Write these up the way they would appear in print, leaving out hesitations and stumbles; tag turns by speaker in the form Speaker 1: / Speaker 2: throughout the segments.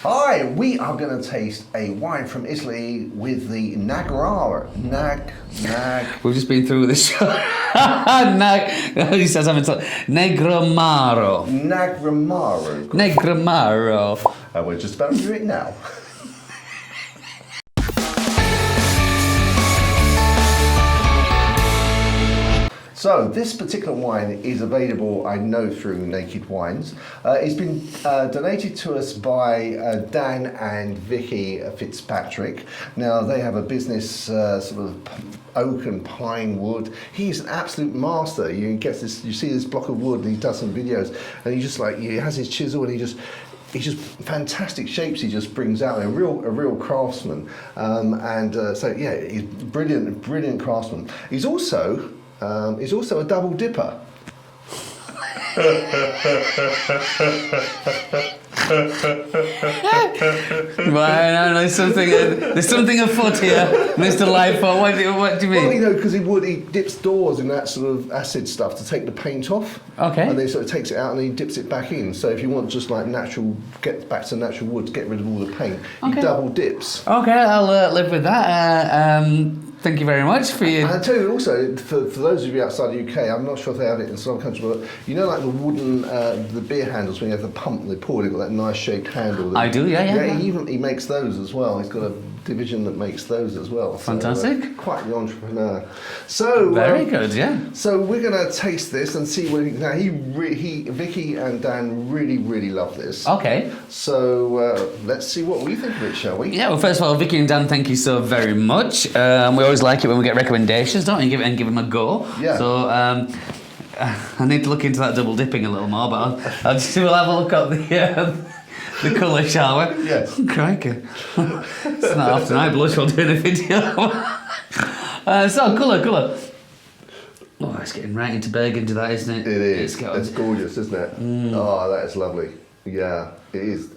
Speaker 1: Hi, we are going to taste a wine from Italy with the negroamaro.
Speaker 2: We've just been through this show. He says negroamaro. Negroamaro.
Speaker 1: And we're just about to do it now. So this particular wine is available, I know, through Naked Wines. It's been donated to us by Dan and Vicky Fitzpatrick. Now they have a business sort of oak and pine wood. He's an absolute master. You see this block of wood, and he does some videos, and he has his chisel, and he just fantastic shapes he just brings out. A real craftsman, so yeah, he's brilliant craftsman. He's also a double dipper.
Speaker 2: Well, there's something afoot here, Mr. Lightfoot. What do you mean?
Speaker 1: Well, you know, because he dips doors in that sort of acid stuff to take the paint off.
Speaker 2: Okay.
Speaker 1: And then he sort of takes it out and he dips it back in. So if you want just like get back to natural wood to get rid of all the paint, he double dips.
Speaker 2: Okay, I'll live with that. Thank you very much for you.
Speaker 1: And I tell you also, for those of you outside the UK, I'm not sure if they have it in some countries, but you know, like the wooden, the beer handles when you have the pump and they pour, they've got that nice shaped handle.
Speaker 2: I do, yeah.
Speaker 1: He makes those as well. He's got a division that makes those as well.
Speaker 2: Fantastic.
Speaker 1: So, quite the entrepreneur. So
Speaker 2: very good, yeah.
Speaker 1: So we're going to taste this and see what Vicky and Dan really love this.
Speaker 2: Okay.
Speaker 1: So let's see what we think of it, shall we?
Speaker 2: Yeah. Well, first of all, Vicky and Dan, thank you so very much. We always like it when we get recommendations, don't we? Give them a go.
Speaker 1: Yeah.
Speaker 2: So I need to look into that double dipping a little more, but we'll have a look at the colour, shall we?
Speaker 1: Yes.
Speaker 2: Crikey. It's not often I blush while doing a video. So, colour. Oh, it's getting right into burgundy, that, isn't it?
Speaker 1: It is. It's gorgeous, isn't it? Oh, that is lovely. Yeah, it is.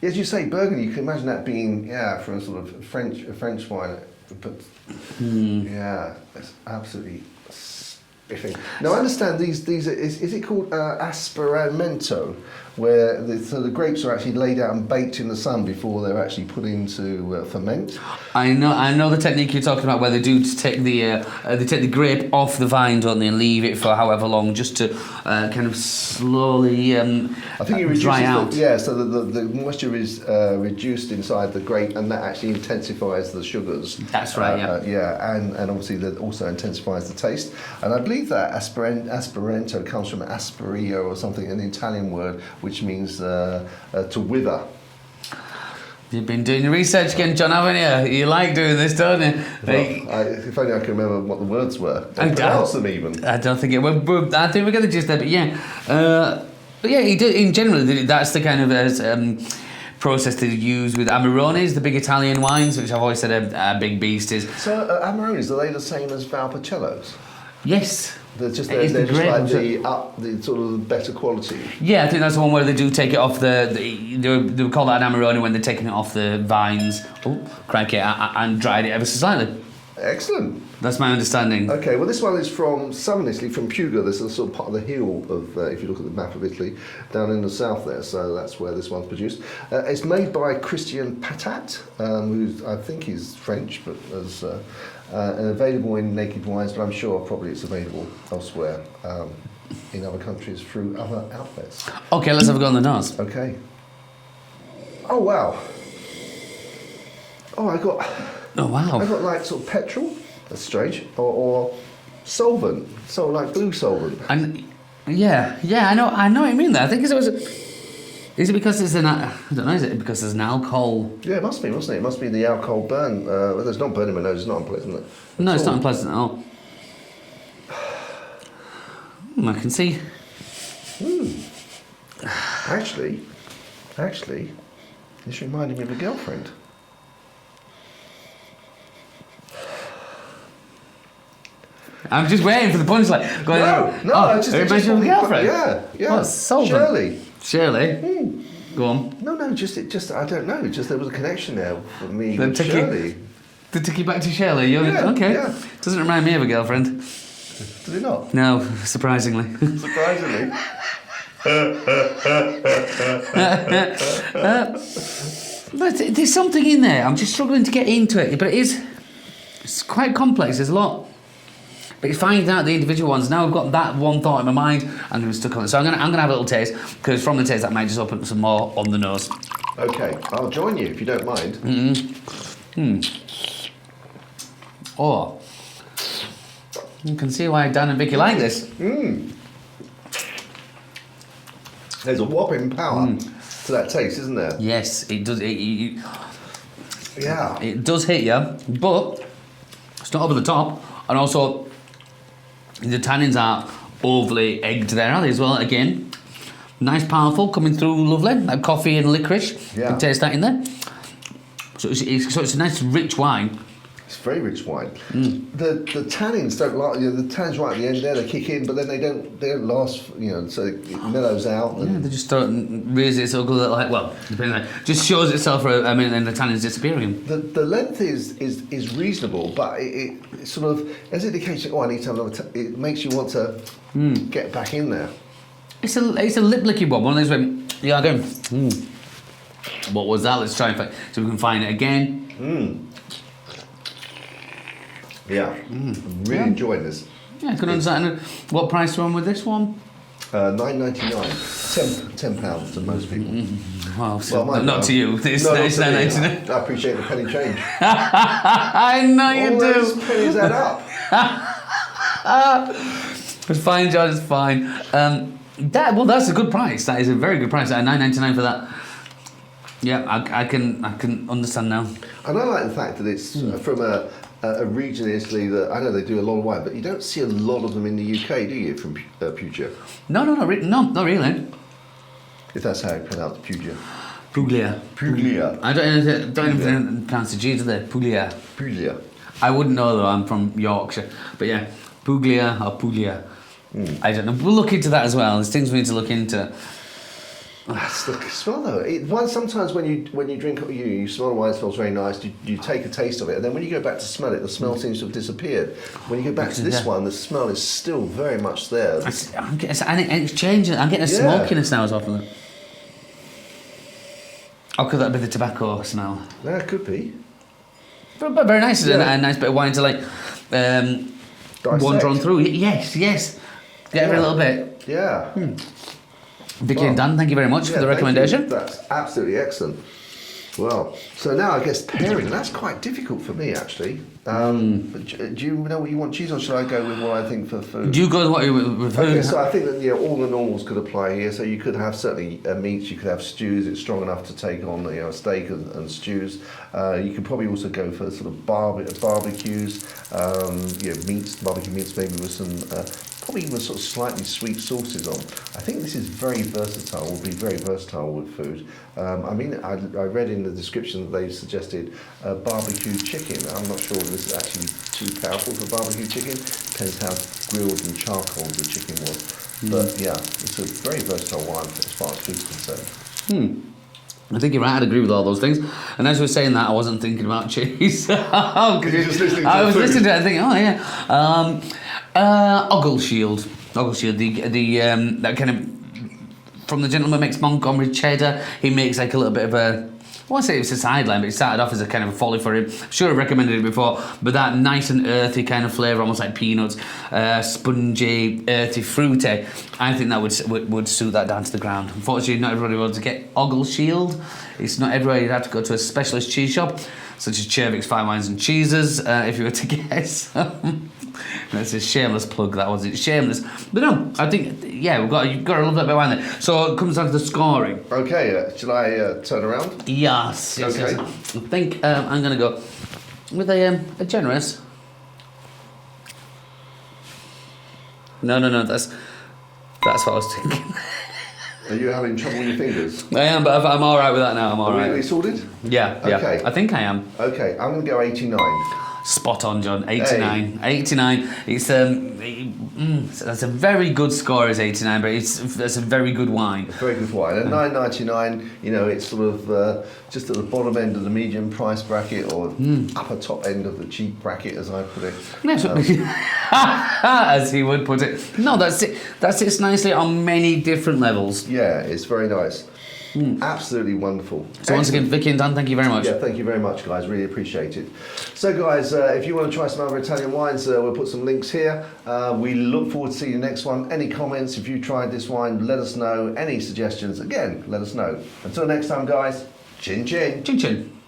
Speaker 1: As you say, burgundy, you can imagine that being, from a sort of French wine. But, yeah, it's absolutely spiffing. Now, I understand these is it called appassire, where the grapes are actually laid out and baked in the sun before they're actually put into ferment.
Speaker 2: I know the technique you're talking about, where they do take the grape off the vine, don't they, and leave it for however long, just to kind of slowly I think it dry out.
Speaker 1: So the moisture is reduced inside the grape, and that actually intensifies the sugars.
Speaker 2: That's right.
Speaker 1: And obviously that also intensifies the taste. And I believe that Asparento comes from asperio or something, an Italian word, which means to wither.
Speaker 2: You've been doing your research again, John, haven't you? You like doing this, don't you?
Speaker 1: Well, if only I can remember what the words were. And pronounce them even.
Speaker 2: I don't think it. I think we're going to just there, but yeah. But yeah, he did, in general, that's the kind of process they use with Amarones, the big Italian wines, which I've always said are big beasties.
Speaker 1: So Amarones, are they the same as Valpolicellos?
Speaker 2: Yes.
Speaker 1: They're just like the sort of better quality.
Speaker 2: Yeah, I think that's the one where they do take it off they would call that an Amarone when they're taking it off the vines. Oh, crikey, and dried it ever so slightly.
Speaker 1: Excellent.
Speaker 2: That's my understanding.
Speaker 1: Okay, well this one is from southern Italy, from Puglia. This is sort of part of the hill of, if you look at the map of Italy, down in the south there, so that's where this one's produced. It's made by Christian Patat, who I think he's French, but as available in Naked Wines, but I'm sure probably it's available elsewhere in other countries through other outlets.
Speaker 2: Okay, let's have a go on the nose.
Speaker 1: Okay. Oh wow. Oh wow. I got like sort of petrol. That's strange. Or solvent. So like blue solvent.
Speaker 2: And yeah, I know what you mean there. I think it was. Is it because it's I don't know. Is it because there's an alcohol?
Speaker 1: Yeah, it must be, mustn't it? It must be the alcohol burn. Well, there's not burn in my nose. It's not unpleasant, is it?
Speaker 2: No, it's not unpleasant at all. I can see.
Speaker 1: Actually, this reminded me of a girlfriend.
Speaker 2: I'm just waiting for the punchline.
Speaker 1: No, just
Speaker 2: a girlfriend.
Speaker 1: Yeah.
Speaker 2: What, solvent?
Speaker 1: Shirley.
Speaker 2: Go on.
Speaker 1: No, just I don't know. Just there was a connection there for me with Shirley.
Speaker 2: To take you back to Shirley. Okay.
Speaker 1: Yeah.
Speaker 2: Doesn't remind me of a girlfriend.
Speaker 1: Did it not?
Speaker 2: No, surprisingly.
Speaker 1: Surprisingly.
Speaker 2: But there's something in there. I'm just struggling to get into it. But it's quite complex. There's a lot. But it's finding out the individual ones. Now I've got that one thought in my mind. I'm going to be stuck on it. So I'm going to have a little taste, because from the taste that might just open up some more on the nose.
Speaker 1: Okay, I'll join you if you don't mind.
Speaker 2: Oh, you can see why Dan and Vicky like this.
Speaker 1: There's a whopping power to that taste, isn't there?
Speaker 2: Yes, it does.
Speaker 1: Yeah.
Speaker 2: It does hit you, but it's not over the top. And also, the tannins aren't overly egged there, are they, as well? Again, nice, powerful, coming through lovely. Like coffee and licorice.
Speaker 1: Yeah.
Speaker 2: You can taste that in there. So it's a nice, rich wine.
Speaker 1: It's very rich wine. The tannins don't like, the tannins right at the end there, they kick in, but then they don't last, so it mellows out.
Speaker 2: Yeah, they just don't raise it so good, like, well, depending on, just shows itself for a minute and the tannins disappearing.
Speaker 1: The length is reasonable, but it sort of, as it indicates, I need to have another, it makes you want to get back in there.
Speaker 2: It's a lip licking one of those when, yeah, I go, what was that? Let's try and find, so we can find it again.
Speaker 1: Yeah, I'm really enjoying this.
Speaker 2: Yeah, I can understand. What price are we on with this one?
Speaker 1: £9.99, £10 to most people.
Speaker 2: Well, not to you. It's £9.99.
Speaker 1: I appreciate the penny change.
Speaker 2: I know you
Speaker 1: All
Speaker 2: do.
Speaker 1: those pennies add up.
Speaker 2: It's fine, John. It's fine. That's a good price. That is a very good price. £9.99 for that. Yeah, I can understand now.
Speaker 1: And I like the fact that it's from a region in Italy that I know they do a lot of wine, but you don't see a lot of them in the UK, do you? From Puglia.
Speaker 2: No, not really.
Speaker 1: If that's how you pronounce Puglia.
Speaker 2: Puglia.
Speaker 1: Puglia.
Speaker 2: I don't even pronounce the G, do they? Puglia.
Speaker 1: Puglia.
Speaker 2: I wouldn't know though. I'm from Yorkshire, but yeah, Puglia or Puglia. I don't know. We'll look into that as well. There's things we need to look into.
Speaker 1: That's the smell though. Sometimes when you drink, you smell the wine, it smells very nice. You take a taste of it, and then when you go back to smell it, the smell seems to have disappeared. When you go back to this one, the smell is still very much there.
Speaker 2: And it's changing. I'm getting a smokiness now as well from it. Or could that be the tobacco smell?
Speaker 1: No, it could be.
Speaker 2: But very nice. Yeah. A nice bit of wine to like wander on through. Yes. Get every little bit.
Speaker 1: Yeah.
Speaker 2: Vicky and Dan, thank you very much for the recommendation.
Speaker 1: That's absolutely excellent. Well, so now I guess pairing, that's quite difficult for me actually. But do you know what you want cheese, or should I go with what I think for food?
Speaker 2: Do you go with food?
Speaker 1: Okay, so I think that all the normals could apply here. So you could have certainly meats, you could have stews. It's strong enough to take on steak and stews. You could probably also go for sort of barbecues, meats, barbecue meats maybe with some probably even sort of slightly sweet sauces on. I think this is very versatile, will be very versatile with food. I read in the description that they've suggested barbecue chicken. I'm not sure this is actually too powerful for barbecue chicken. Depends how grilled and charcoaled the chicken was. But yeah, it's a very versatile wine as far as food's concerned.
Speaker 2: I think you're right, I'd agree with all those things. And as we were saying that, I wasn't thinking about cheese.
Speaker 1: Because you're just listening to
Speaker 2: I was
Speaker 1: food.
Speaker 2: listening to it, I think, oh yeah. Ogleshield, the that kind of, from the gentleman makes Montgomery cheddar. He makes like a little bit of a, I won't say it's a sideline, but it started off as a kind of a folly for him. I'm sure I've recommended it before, but that nice and earthy kind of flavour, almost like peanuts, spongy, earthy, fruity. I think that would suit that down to the ground. Unfortunately, not everybody wants to get Ogleshield. It's not everywhere. You'd have to go to a specialist cheese shop, such as Chervik's Fine Wines and Cheeses, if you were to guess. That's a shameless plug, that was it. Shameless. But no, I think, yeah, you've got to love that bit of wine there. So it comes down to the scoring.
Speaker 1: Okay, shall I turn around?
Speaker 2: Yes.
Speaker 1: Okay.
Speaker 2: I think I'm going to go with a generous. No, that's what I was thinking.
Speaker 1: Are you having trouble with your fingers?
Speaker 2: I am, but I'm all right with that now. I'm all right.
Speaker 1: Are we sorted?
Speaker 2: Yeah.
Speaker 1: Okay.
Speaker 2: I think I am.
Speaker 1: Okay, I'm going to go 89.
Speaker 2: Spot on, John. 89. 89. It's that's a very good score, is 89, but that's a very good wine.
Speaker 1: A very good wine. At $9.99, you know, it's sort of just at the bottom end of the medium price bracket, or upper top end of the cheap bracket, as I put it.
Speaker 2: As he would put it. No, that's it. That sits nicely on many different levels.
Speaker 1: Yeah, it's very nice. Absolutely wonderful.
Speaker 2: So once again, Vicky and Dan, thank you very much.
Speaker 1: Yeah, thank you very much, guys. Really appreciate it. So, guys, if you want to try some other Italian wines, we'll put some links here. We look forward to seeing you next one. Any comments, if you tried this wine, let us know. Any suggestions, again, let us know. Until next time, guys, chin chin.
Speaker 2: Chin chin.